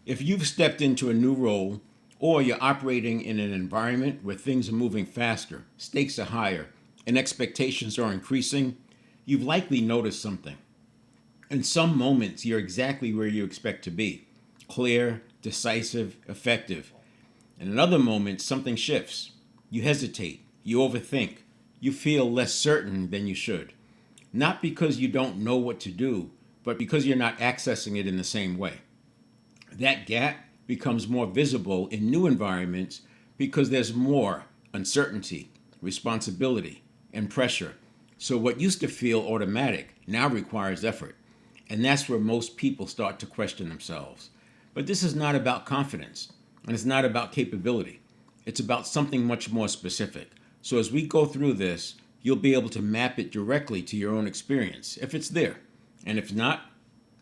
If you've stepped into a new role or you're operating in an environment where things are moving faster, stakes are higher, and expectations are increasing, you've likely noticed something. In some moments, you're exactly where you expect to be: clear, decisive, effective. And in other moments, something shifts. You hesitate, you overthink, you feel less certain than you should. Not because you don't know what to do, but because you're not accessing it in the same way. That gap becomes more visible in new environments because there's more uncertainty, responsibility, and pressure. So what used to feel automatic now requires effort. And that's where most people start to question themselves. But this is not about confidence, and it's not about capability. It's about something much more specific. So as we go through this, you'll be able to map it directly to your own experience, if it's there. And if not,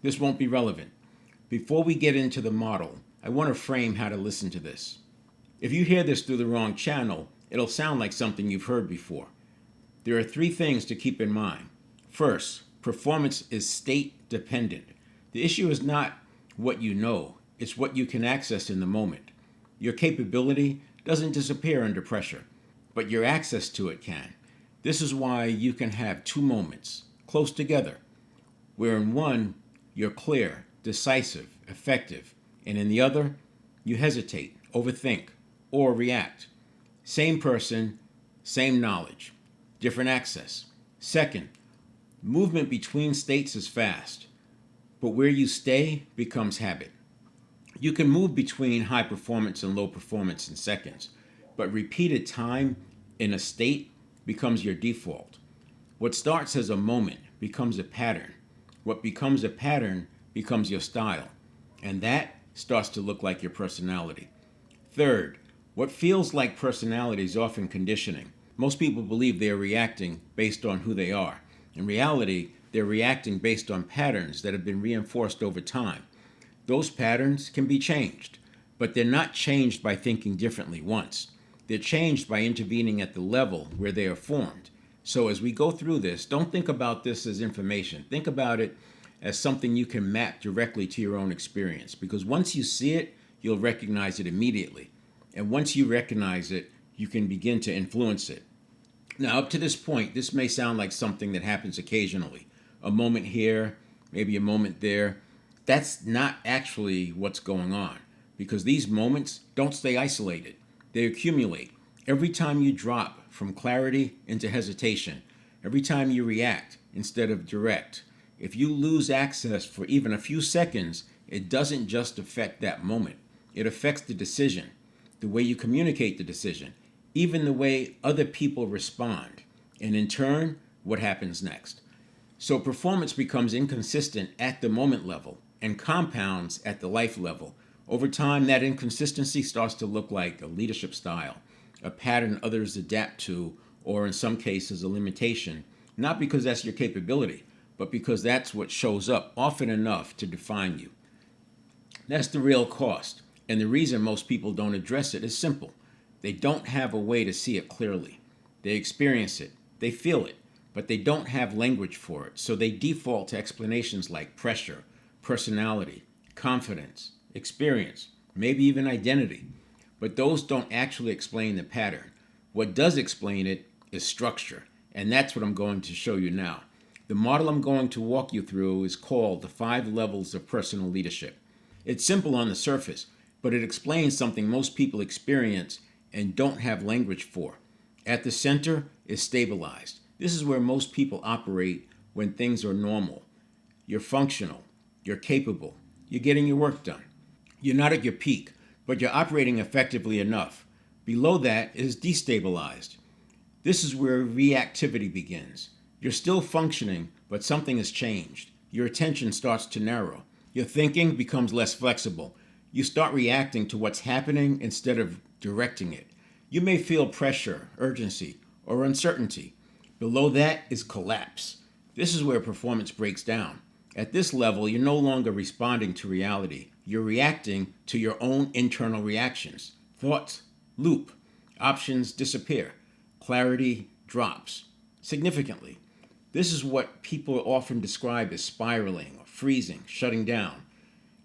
this won't be relevant. Before we get into the model, I want to frame how to listen to this. If you hear this through the wrong channel, it'll sound like something you've heard before. There are three things to keep in mind. First, performance is state dependent. The issue is not what you know, it's what you can access in the moment. Your capability doesn't disappear under pressure, but your access to it can. This is why you can have two moments close together, where in one, you're clear, decisive, effective, and in the other, you hesitate, overthink, or react. Same person, same knowledge, different access. Second, movement between states is fast, but where you stay becomes habit. You can move between high performance and low performance in seconds, but repeated time in a state becomes your default. What starts as a moment becomes a pattern. What becomes a pattern becomes your style, and that starts to look like your personality. Third, what feels like personality is often conditioning. Most people believe they are reacting based on who they are. In reality, they're reacting based on patterns that have been reinforced over time. Those patterns can be changed, but they're not changed by thinking differently once. They're changed by intervening at the level where they are formed. So as we go through this, don't think about this as information. Think about it as something you can map directly to your own experience, because once you see it, you'll recognize it immediately. And once you recognize it, you can begin to influence it. Now, up to this point, this may sound like something that happens occasionally. A moment here, maybe a moment there. That's not actually what's going on, because these moments don't stay isolated. They accumulate. Every time you drop from clarity into hesitation, every time you react instead of direct, if you lose access for even a few seconds, it doesn't just affect that moment. It affects the decision, the way you communicate the decision, even the way other people respond, and in turn, what happens next. So performance becomes inconsistent at the moment level and compounds at the life level. Over time, that inconsistency starts to look like a leadership style, a pattern others adapt to, or in some cases, a limitation, not because that's your capability, but because that's what shows up often enough to define you. That's the real cost. And the reason most people don't address it is simple. They don't have a way to see it clearly. They experience it, they feel it, but they don't have language for it. So they default to explanations like pressure, personality, confidence, experience, maybe even identity. But those don't actually explain the pattern. What does explain it is structure. And that's what I'm going to show you now. The model I'm going to walk you through is called the 5 levels of personal leadership. It's simple on the surface, but it explains something most people experience and don't have language for. At the center is stabilized. This is where most people operate when things are normal. You're functional, you're capable, you're getting your work done. You're not at your peak, but you're operating effectively enough. Below that is destabilized. This is where reactivity begins. You're still functioning, but something has changed. Your attention starts to narrow. Your thinking becomes less flexible. You start reacting to what's happening instead of directing it. You may feel pressure, urgency, or uncertainty. Below that is collapse. This is where performance breaks down. At this level, you're no longer responding to reality. You're reacting to your own internal reactions. Thoughts loop. Options disappear. Clarity drops significantly. This is what people often describe as spiraling or freezing, shutting down.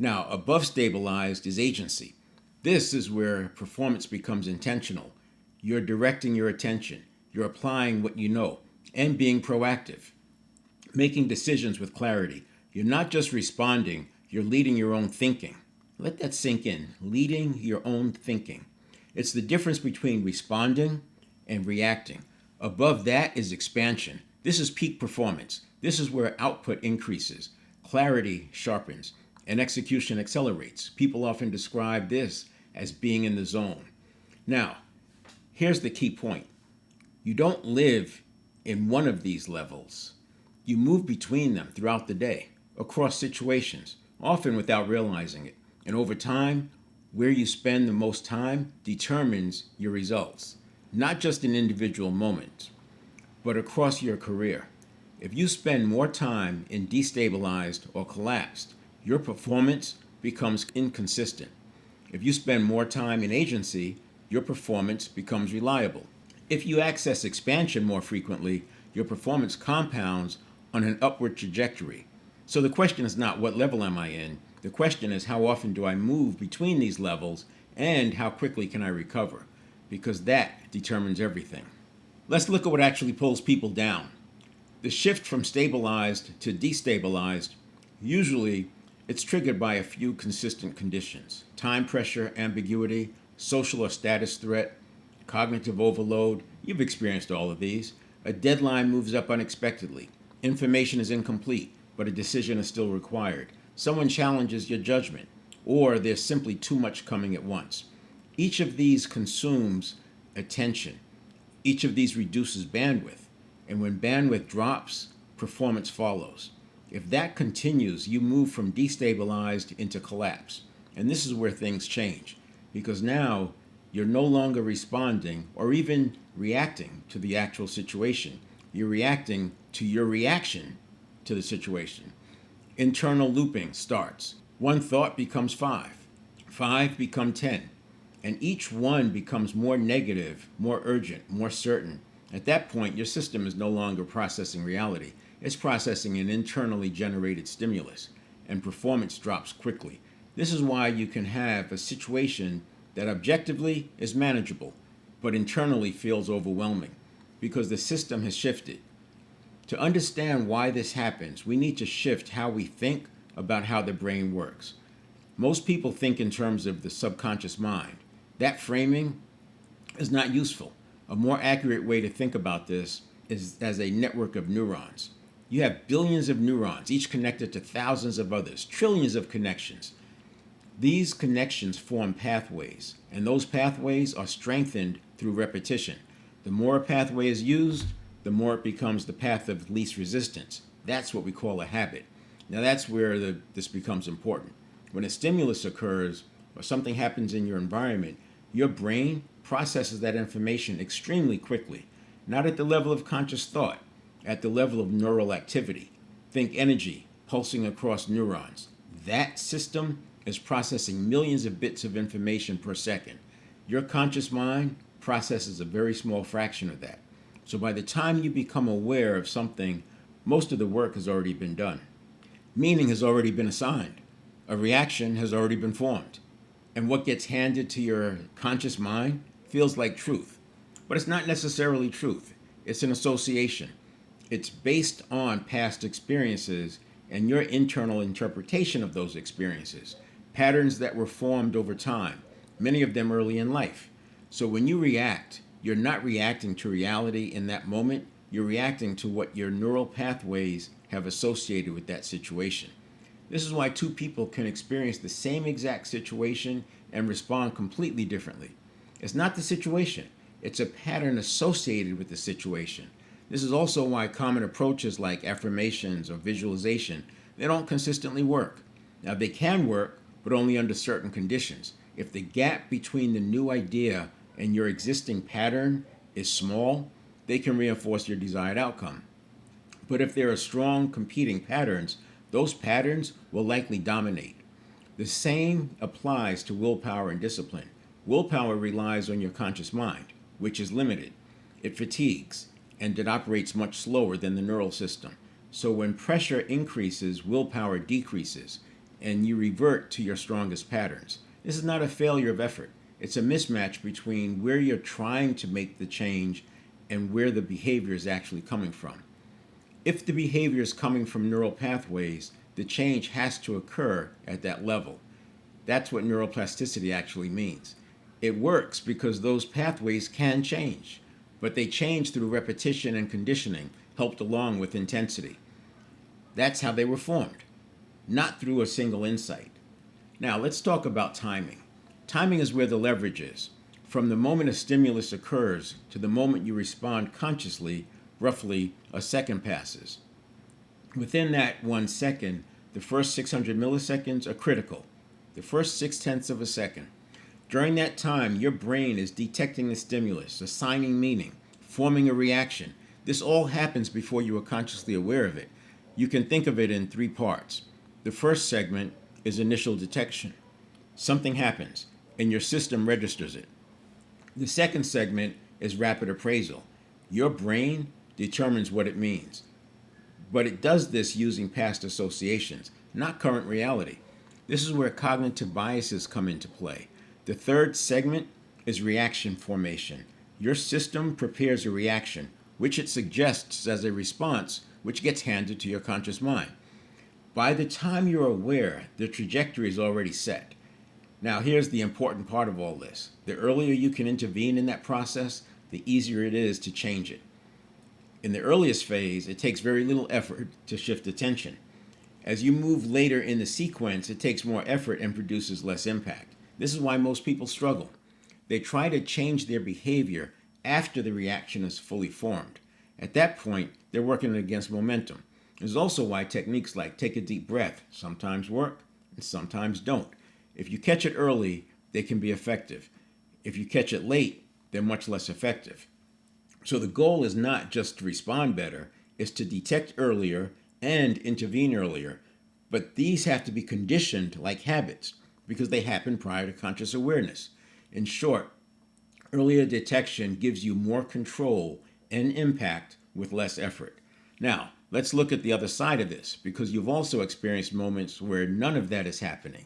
Now, above stabilized is agency. This is where performance becomes intentional. You're directing your attention, you're applying what you know, and being proactive, making decisions with clarity. You're not just responding, you're leading your own thinking. Let that sink in. Leading your own thinking. It's the difference between responding and reacting. Above that is expansion. This is peak performance. This is where output increases, clarity sharpens, and execution accelerates. People often describe this as being in the zone. Now, here's the key point. You don't live in one of these levels. You move between them throughout the day, across situations, often without realizing it. And over time, where you spend the most time determines your results, not just in individual moments, but across your career. If you spend more time in destabilized or collapsed, your performance becomes inconsistent. If you spend more time in agency, your performance becomes reliable. If you access expansion more frequently, your performance compounds on an upward trajectory. So the question is not what level am I in? The question is how often do I move between these levels and how quickly can I recover? Because that determines everything. Let's look at what actually pulls people down. The shift from stabilized to destabilized, usually it's triggered by a few consistent conditions: time pressure, ambiguity, social or status threat, cognitive overload. You've experienced all of these. A deadline moves up unexpectedly. Information is incomplete, but a decision is still required. Someone challenges your judgment, or there's simply too much coming at once. Each of these consumes attention. Each of these reduces bandwidth. And when bandwidth drops, performance follows. If that continues, you move from destabilized into collapse. And this is where things change, because now you're no longer responding or even reacting to the actual situation. You're reacting to your reaction to the situation. Internal looping starts. One thought becomes five. Five become 10. And each one becomes more negative, more urgent, more certain. At that point, your system is no longer processing reality. It's processing an internally generated stimulus, and performance drops quickly. This is why you can have a situation that objectively is manageable, but internally feels overwhelming, because the system has shifted. To understand why this happens, we need to shift how we think about how the brain works. Most people think in terms of the subconscious mind. That framing is not useful. A more accurate way to think about this is as a network of neurons. You have billions of neurons, each connected to thousands of others, trillions of connections. These connections form pathways, and those pathways are strengthened through repetition. The more a pathway is used, the more it becomes the path of least resistance. That's what we call a habit. Now that's where this becomes important. When a stimulus occurs or something happens in your environment, your brain processes that information extremely quickly, not at the level of conscious thought, at the level of neural activity. Think energy pulsing across neurons. That system is processing millions of bits of information per second. Your conscious mind processes a very small fraction of that. So by the time you become aware of something, most of the work has already been done. Meaning has already been assigned. A reaction has already been formed. And what gets handed to your conscious mind feels like truth. But it's not necessarily truth. It's an association. It's based on past experiences and your internal interpretation of those experiences. Patterns that were formed over time, many of them early in life. So when you react, you're not reacting to reality in that moment. You're reacting to what your neural pathways have associated with that situation. This is why two people can experience the same exact situation and respond completely differently. It's not the situation. It's a pattern associated with the situation. This is also why common approaches like affirmations or visualization, they don't consistently work. Now they can work, but only under certain conditions. If the gap between the new idea and your existing pattern is small, they can reinforce your desired outcome. But if there are strong competing patterns, those patterns will likely dominate. The same applies to willpower and discipline. Willpower relies on your conscious mind, which is limited. It fatigues, and it operates much slower than the neural system. So when pressure increases, willpower decreases, and you revert to your strongest patterns. This is not a failure of effort. It's a mismatch between where you're trying to make the change and where the behavior is actually coming from. If the behavior is coming from neural pathways, the change has to occur at that level. That's what neuroplasticity actually means. It works because those pathways can change, but they change through repetition and conditioning, helped along with intensity. That's how they were formed, not through a single insight. Now, let's talk about timing. Timing is where the leverage is. From the moment a stimulus occurs to the moment you respond consciously, roughly a second passes. Within that 1 second, the first 600 milliseconds are critical. The first 6/10 of a second. During that time, your brain is detecting the stimulus, assigning meaning, forming a reaction. This all happens before you are consciously aware of it. You can think of it in three parts. The first segment is initial detection. Something happens, and your system registers it. The second segment is rapid appraisal. Your brain determines what it means, but it does this using past associations, not current reality. This is where cognitive biases come into play. The third segment is reaction formation. Your system prepares a reaction, which it suggests as a response, which gets handed to your conscious mind. By the time you're aware, the trajectory is already set. Now, here's the important part of all this. The earlier you can intervene in that process, the easier it is to change it. In the earliest phase, it takes very little effort to shift attention. As you move later in the sequence, it takes more effort and produces less impact. This is why most people struggle. They try to change their behavior after the reaction is fully formed. At that point, they're working against momentum. This is also why techniques like take a deep breath sometimes work and sometimes don't. If you catch it early, they can be effective. If you catch it late, they're much less effective. So the goal is not just to respond better, it's to detect earlier and intervene earlier. But these have to be conditioned like habits because they happen prior to conscious awareness. In short, earlier detection gives you more control and impact with less effort. Now, let's look at the other side of this because you've also experienced moments where none of that is happening.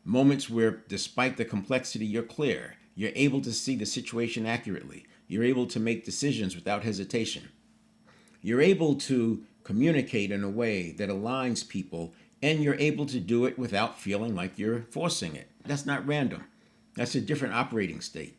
Moments where, despite the complexity, you're clear. You're able to see the situation accurately. You're able to make decisions without hesitation. You're able to communicate in a way that aligns people, and you're able to do it without feeling like you're forcing it. That's not random. That's a different operating state.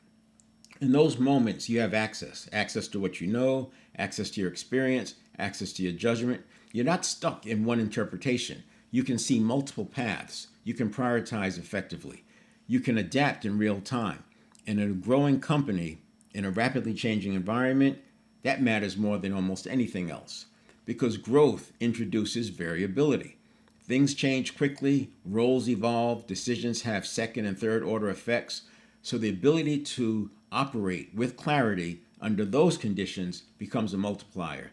In those moments, you have access to what you know, access to your experience, access to your judgment. You're not stuck in one interpretation. You can see multiple paths. You can prioritize effectively. You can adapt in real time. And in a growing company, in a rapidly changing environment, that matters more than almost anything else because growth introduces variability. Things change quickly, roles evolve, decisions have second and third order effects. So the ability to operate with clarity under those conditions becomes a multiplier.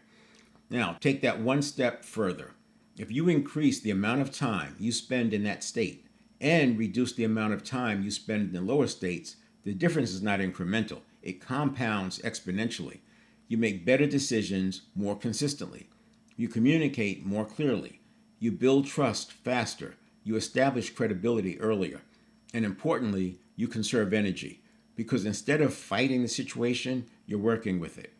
Now, take that one step further. If you increase the amount of time you spend in that state and reduce the amount of time you spend in the lower states, the difference is not incremental. It compounds exponentially. You make better decisions more consistently. You communicate more clearly. You build trust faster. You establish credibility earlier. And importantly, you conserve energy because instead of fighting the situation, you're working with it.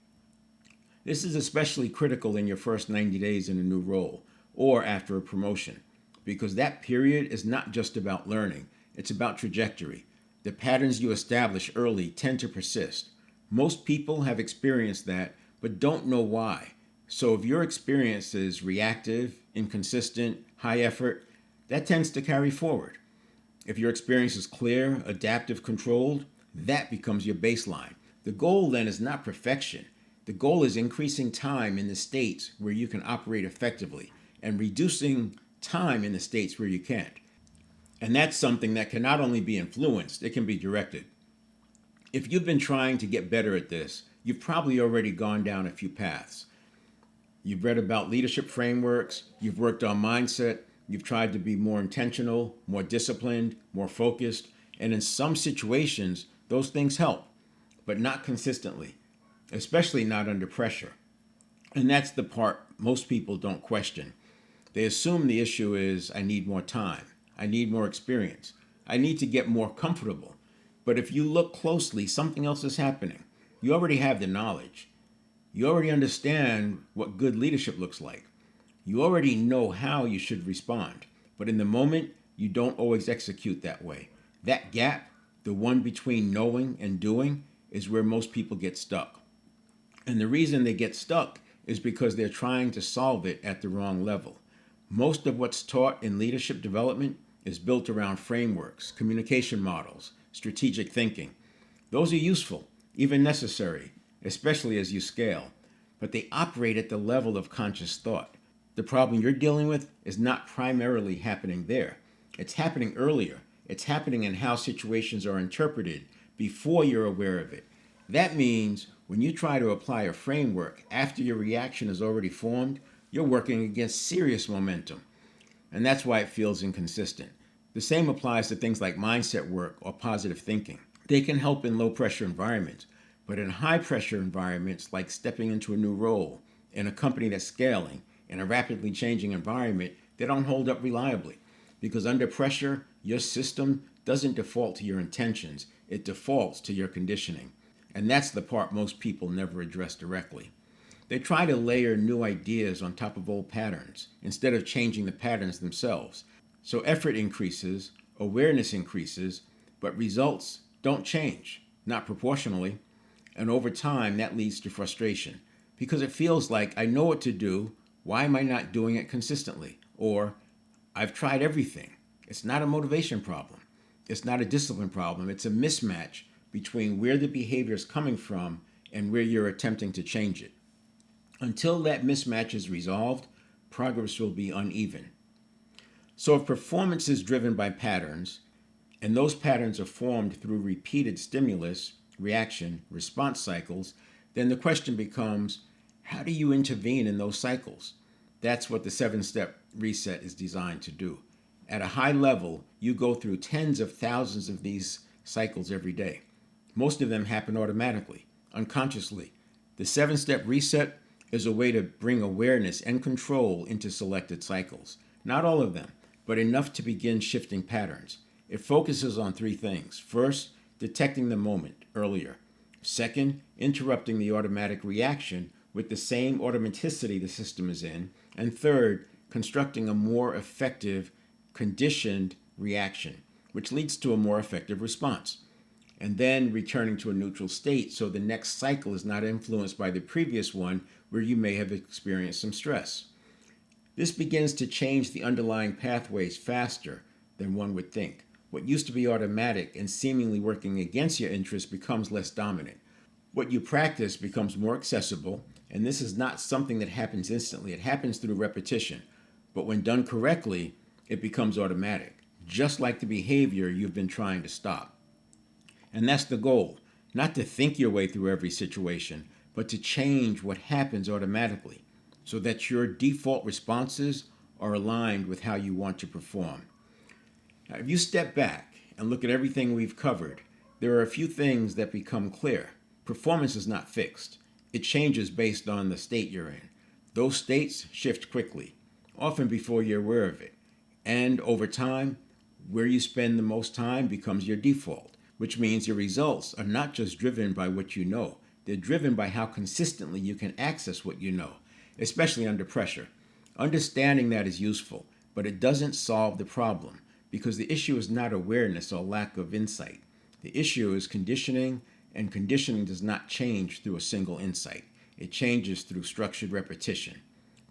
This is especially critical in your first 90 days in a new role or after a promotion because that period is not just about learning, it's about trajectory. The patterns you establish early tend to persist. Most people have experienced that but don't know why. So if your experience is reactive, inconsistent, high effort, that tends to carry forward. If your experience is clear, adaptive, controlled, that becomes your baseline. The goal then is not perfection. The goal is increasing time in the states where you can operate effectively and reducing time in the states where you can't. And that's something that can not only be influenced, it can be directed. If you've been trying to get better at this, you've probably already gone down a few paths. You've read about leadership frameworks, you've worked on mindset, you've tried to be more intentional, more disciplined, more focused, and in some situations, those things help, but not consistently, especially not under pressure. And that's the part most people don't question. They assume the issue is, I need more time. I need more experience. I need to get more comfortable. But if you look closely, something else is happening. You already have the knowledge. You already understand what good leadership looks like. You already know how you should respond. But in the moment, you don't always execute that way. That gap, the one between knowing and doing, is where most people get stuck. And the reason they get stuck is because they're trying to solve it at the wrong level. Most of what's taught in leadership development is built around frameworks, communication models, strategic thinking. Those are useful, even necessary, especially as you scale, but they operate at the level of conscious thought. The problem you're dealing with is not primarily happening there. It's happening earlier. It's happening in how situations are interpreted before you're aware of it. That means when you try to apply a framework after your reaction is already formed, you're working against serious momentum. And that's why it feels inconsistent. The same applies to things like mindset work or positive thinking. They can help in low pressure environments, but in high pressure environments like stepping into a new role, in a company that's scaling, in a rapidly changing environment, they don't hold up reliably. Because under pressure, your system doesn't default to your intentions, it defaults to your conditioning. And that's the part most people never address directly. They try to layer new ideas on top of old patterns instead of changing the patterns themselves. So effort increases, awareness increases, but results don't change, not proportionally. And over time, that leads to frustration because it feels like I know what to do, why am I not doing it consistently? Or I've tried everything. It's not a motivation problem. It's not a discipline problem. It's a mismatch between where the behavior is coming from and where you're attempting to change it. Until that mismatch is resolved, progress will be uneven. So if performance is driven by patterns, and those patterns are formed through repeated stimulus, reaction, response cycles, then the question becomes, how do you intervene in those cycles? That's what the 7-step reset is designed to do. At a high level, you go through tens of thousands of these cycles every day. Most of them happen automatically, unconsciously. The 7-step reset is a way to bring awareness and control into selected cycles. Not all of them, but enough to begin shifting patterns. It focuses on 3 things. First, detecting the moment earlier. Second, interrupting the automatic reaction with the same automaticity the system is in. And third, constructing a more effective, conditioned reaction, which leads to a more effective response. And then returning to a neutral state so the next cycle is not influenced by the previous one where you may have experienced some stress. This begins to change the underlying pathways faster than one would think. What used to be automatic and seemingly working against your interests becomes less dominant. What you practice becomes more accessible, and this is not something that happens instantly. It happens through repetition. But when done correctly, it becomes automatic, just like the behavior you've been trying to stop. And that's the goal, not to think your way through every situation, but to change what happens automatically so that your default responses are aligned with how you want to perform. Now, if you step back and look at everything we've covered, there are a few things that become clear. Performance is not fixed. It changes based on the state you're in. Those states shift quickly, often before you're aware of it. And over time, where you spend the most time becomes your default, which means your results are not just driven by what you know. They're driven by how consistently you can access what you know, especially under pressure. Understanding that is useful, but it doesn't solve the problem because the issue is not awareness or lack of insight. The issue is conditioning, and conditioning does not change through a single insight. It changes through structured repetition,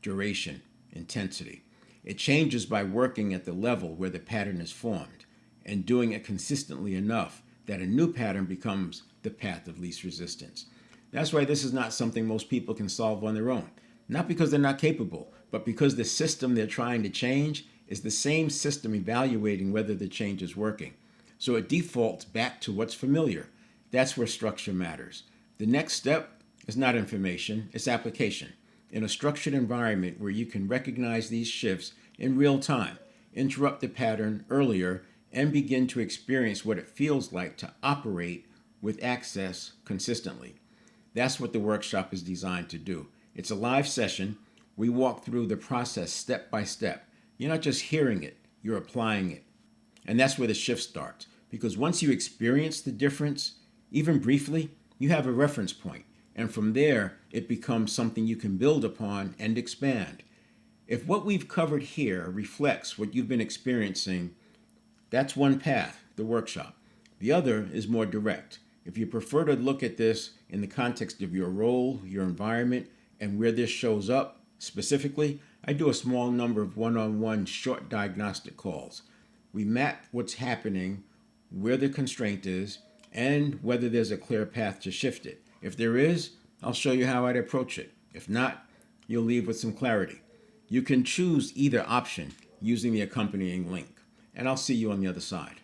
duration, intensity. It changes by working at the level where the pattern is formed and doing it consistently enough that a new pattern becomes the path of least resistance. That's why this is not something most people can solve on their own. Not because they're not capable, but because the system they're trying to change is the same system evaluating whether the change is working. So it defaults back to what's familiar. That's where structure matters. The next step is not information, it's application. In a structured environment where you can recognize these shifts in real time, interrupt the pattern earlier, and begin to experience what it feels like to operate with access consistently. That's what the workshop is designed to do. It's a live session. We walk through the process step by step. You're not just hearing it, you're applying it And that's where the shift starts. Because once you experience the difference, even briefly, you have a reference point. And from there, it becomes something you can build upon and expand. If what we've covered here reflects what you've been experiencing, that's one path, the workshop. The other is more direct. If you prefer to look at this in the context of your role, your environment, and where this shows up specifically, I do a small number of one-on-one short diagnostic calls. We map what's happening, where the constraint is, and whether there's a clear path to shift it. If there is, I'll show you how I'd approach it. If not, you'll leave with some clarity. You can choose either option using the accompanying link, and I'll see you on the other side.